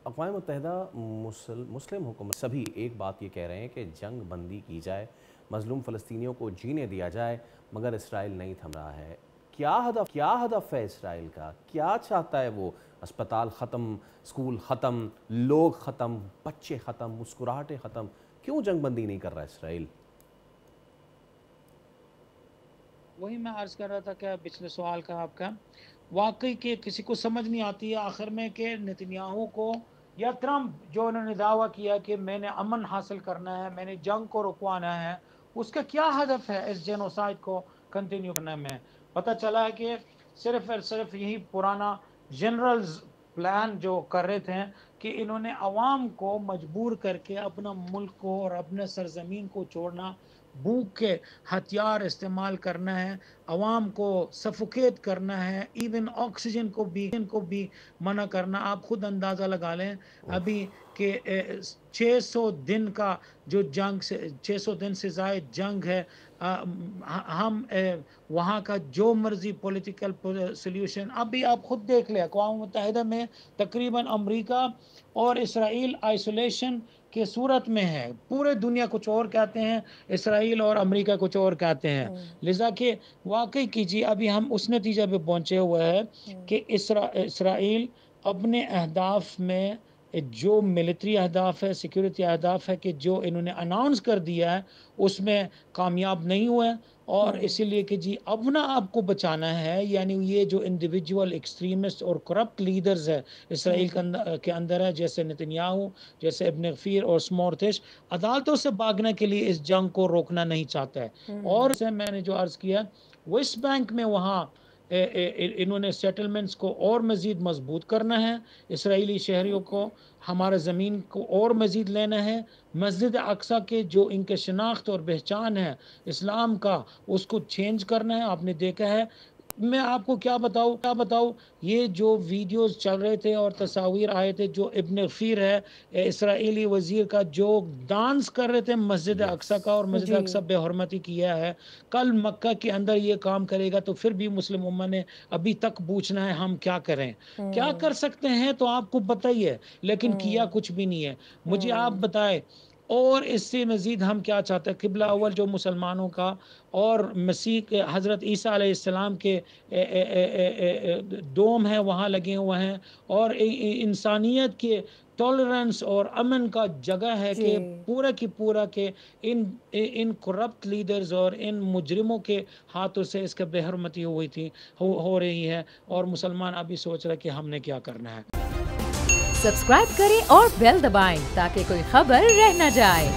اقوام متحدہ مسلم حکومت سبھی ایک بات یہ کہہ رہے ہیں کہ جنگ بندی کی جائے، مظلوم فلسطینیوں کو جینے دیا جائے، مگر اسرائیل نہیں تھم رہا ہے۔ کیا ہدف ہے اسرائیل کا؟ کیا چاہتا ہے وہ؟ اسپتال ختم، اسکول ختم، لوگ ختم، بچے ختم، مسکراہٹیں ختم، کیوں جنگ بندی نہیں کر رہا اسرائیل؟ وہی میں عرض کر رہا تھا کہ پچھلے سوال کا آپ کا واقعی کہ کسی کو سمجھ نہیں آتی ہے آخر میں کہ نتنیاہو کو یا ٹرمپ جو انہوں نے دعویٰ کیا کہ میں نے امن حاصل کرنا ہے، میں نے جنگ کو رکوانا ہے، اس کا کیا ہدف ہے اس جینوسائیڈ کو کنٹینیو کرنے میں؟ پتہ چلا ہے کہ صرف اور صرف یہی پرانا جنرلز پلان جو کر رہے تھے کہ انہوں نے عوام کو مجبور کر کے اپنا ملک کو اور اپنے سرزمین کو چھوڑنا، بھوک کے ہتھیار استعمال کرنا ہے، عوام کو سفوکیٹ کرنا ہے، ایون آکسیجن کو بھی منع کرنا۔ آپ خود اندازہ لگا لیں ابھی کہ 600 دن کا جو جنگ سے 600 دن سے زائد جنگ ہے، ہم وہاں کا جو مرضی پولیٹیکل سلیوشن ابھی آپ خود دیکھ لیں، اقوام متحدہ میں تقریباً امریکہ اور اسرائیل آئسولیشن کے صورت میں ہے، پورے دنیا کچھ اور کہتے ہیں، اسرائیل اور امریکہ کچھ اور کہتے ہیں، لذا کہ واقعی کیجیے ابھی ہم اس نتیجہ پہ پہنچے ہوئے ہیں کہ اسرائیل اپنے اہداف میں جو ملٹری اہداف ہے، سیکیورٹی اہداف ہے کہ جو انہوں نے اناؤنس کر دیا ہے اس میں کامیاب نہیں ہوئے، اور اسی لیے کہ جی اپنا آپ کو بچانا ہے، یعنی یہ جو انڈیویجول ایکسٹریمسٹ اور کرپٹ لیڈرز ہے اسرائیل کے اندر ہے، جیسے نتنیاہو، جیسے ابن غفیر اور سمورتش، عدالتوں سے بھاگنے کے لیے اس جنگ کو روکنا نہیں چاہتا ہے۔ اور اسے میں نے جو عرض کیا ویسٹ بینک میں وہاں انہوں نے سیٹلمنٹس کو اور مزید مضبوط کرنا ہے، اسرائیلی شہریوں کو ہمارا زمین کو اور مزید لینا ہے، مسجد اقصی کے جو ان کے شناخت اور پہچان ہے اسلام کا اس کو چینج کرنا ہے۔ آپ نے دیکھا ہے، میں آپ کو کیا بتاؤں یہ جو ویڈیوز چل رہے تھے اور تصاویر آئے تھے، جو ابن غفیر ہے اسرائیلی وزیر کا، جو ڈانس کر رہے تھے مسجد اقصی کا، اور مسجد اقصی بے حرمتی کیا ہے، کل مکہ کے اندر یہ کام کرے گا تو پھر بھی مسلم امت نے ابھی تک پوچھنا ہے ہم کیا کریں؟ کیا کر سکتے ہیں تو آپ کو پتہ ہی ہے، لیکن کیا کچھ بھی نہیں ہے۔ مجھے آپ بتائیں اور اس سے مزید ہم کیا چاہتے ہیں؟ قبلہ اول جو مسلمانوں کا اور مسیح کے حضرت عیسیٰ علیہ السلام کے ڈوم ہیں وہاں لگے ہوئے ہیں، اور انسانیت کے ٹالرنس اور امن کا جگہ ہے کہ پورا کی پورا کہ ان کرپٹ لیڈرز اور ان مجرموں کے ہاتھوں سے اس کا بے حرمتی ہو رہی ہے، اور مسلمان ابھی سوچ رہے کہ ہم نے کیا کرنا ہے۔ سبسکرائب کریں اور بیل دبائیں تاکہ کوئی خبر رہ نہ جائے۔